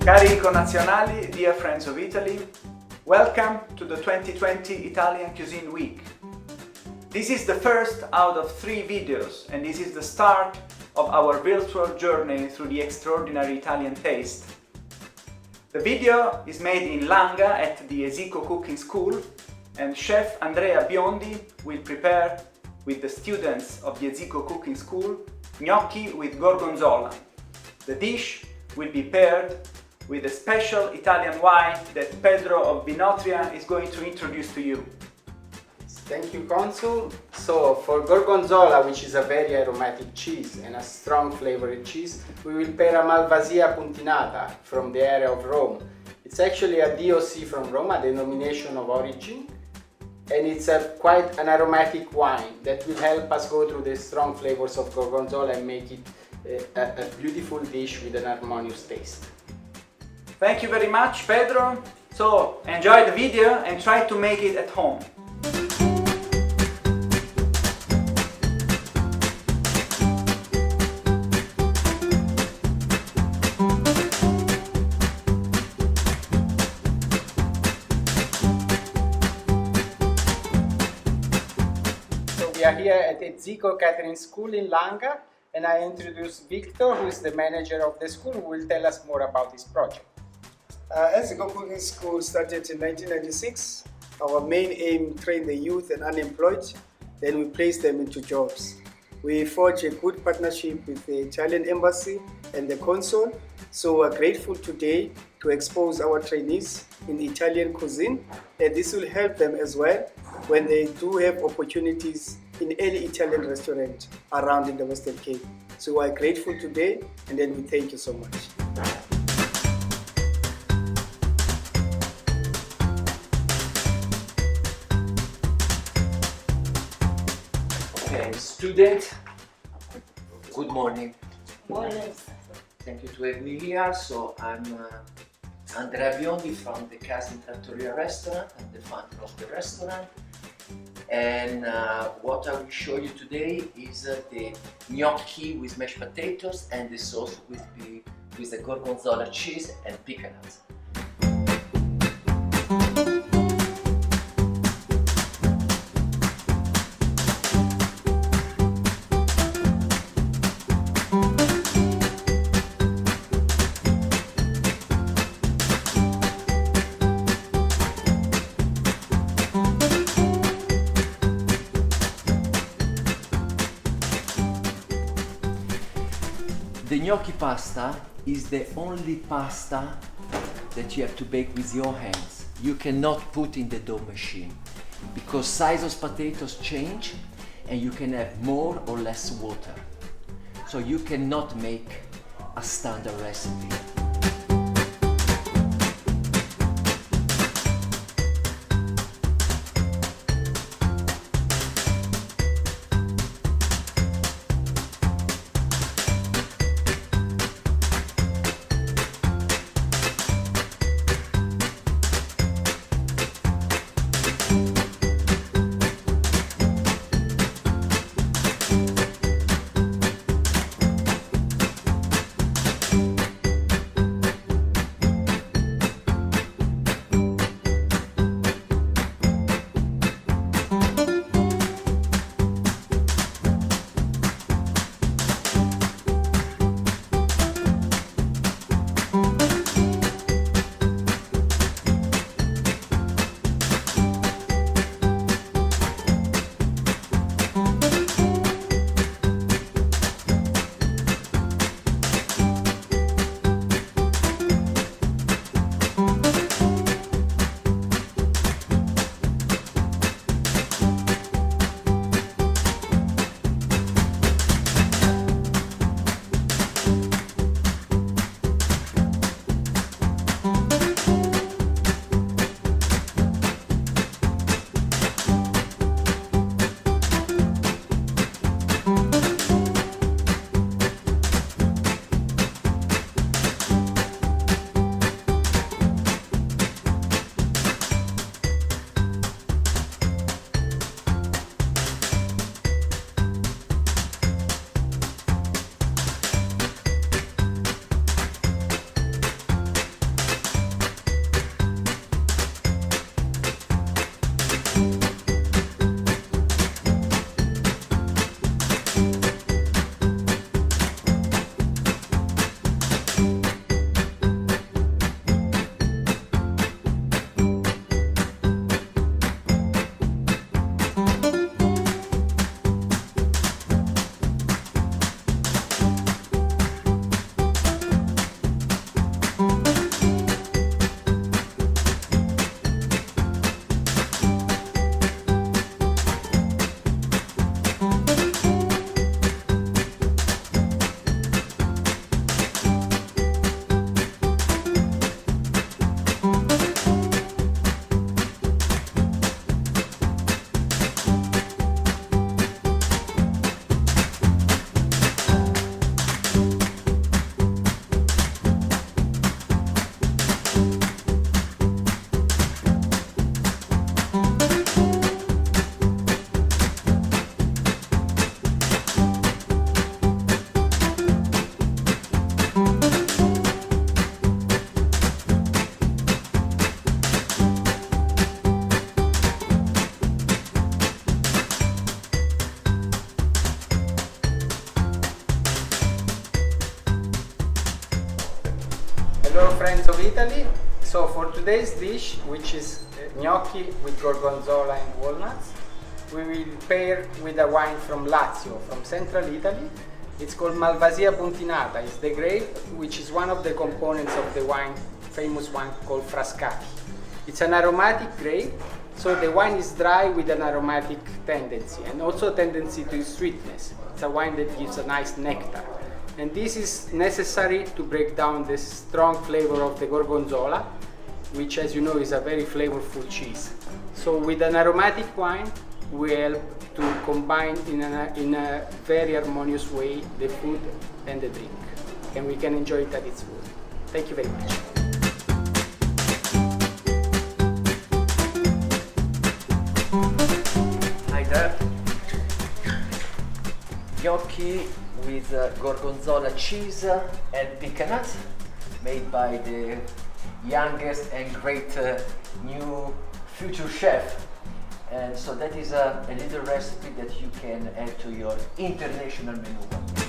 Cari connazionali, dear friends of Italy, welcome to the 2020 Italian Cuisine Week. This is the first out of 3 videos, and this is the start of our virtual journey through the extraordinary Italian taste. The video is made in Langa at the Eziko cooking school, and chef Andrea Biondi will prepare with the students of the Eziko cooking school gnocchi with gorgonzola. The dish will be paired with a special Italian wine that Pedro of Vinotria is going to introduce to you. Thank you, Consul. So for gorgonzola, which is a very aromatic cheese and a strong flavored cheese, we will pair a Malvasia Puntinata from the area of Rome. It's actually a DOC from Rome, a denomination of origin, and it's quite an aromatic wine that will help us go through the strong flavors of gorgonzola and make it a beautiful dish with an harmonious taste. Thank you very much, Pedro. So enjoy the video and try to make it at home. So we are here at Eziko Catering School in Langa, and I introduce Victor, who is the manager of the school, who will tell us more about this project. Eziko Cooking School started in 1996. Our main aim, train the youth and unemployed, then we place them into jobs. We forge a good partnership with the Italian Embassy and the Consul, so we're grateful today to expose our trainees in Italian cuisine, and this will help them as well when they do have opportunities in any Italian restaurant around in the Western Cape. So we're grateful today, and then we thank you so much. Okay, student, good morning. Morning. Thank you to have me here. So I'm Andrea Biondi from the Cuisine Trattoria restaurant. I'm the founder of the restaurant. And what I will show you today is the gnocchi with mashed potatoes, and the sauce will be with the gorgonzola cheese and pecans. The gnocchi pasta is the only pasta that you have to bake with your hands. You cannot put in the dough machine because size of potatoes change and you can have more or less water. So you cannot make a standard recipe. Hello friends of Italy. So for today's dish, which is gnocchi with gorgonzola and walnuts, we will pair with a wine from Lazio, from central Italy. It's called Malvasia Puntinata. It's the grape which is one of the components of the wine, famous wine called Frascati. It's an aromatic grape, so the wine is dry with an aromatic tendency and also a tendency to sweetness. It's a wine that gives a nice nectar. And this is necessary to break down the strong flavor of the gorgonzola, which, as you know, is a very flavorful cheese. So with an aromatic wine, we help to combine in a very harmonious way the food and the drink. And we can enjoy it at its full. Thank you very much. Hi there. Gnocchi with gorgonzola cheese and pecanut, made by the youngest and great new future chef. And so that is a little recipe that you can add to your international menu.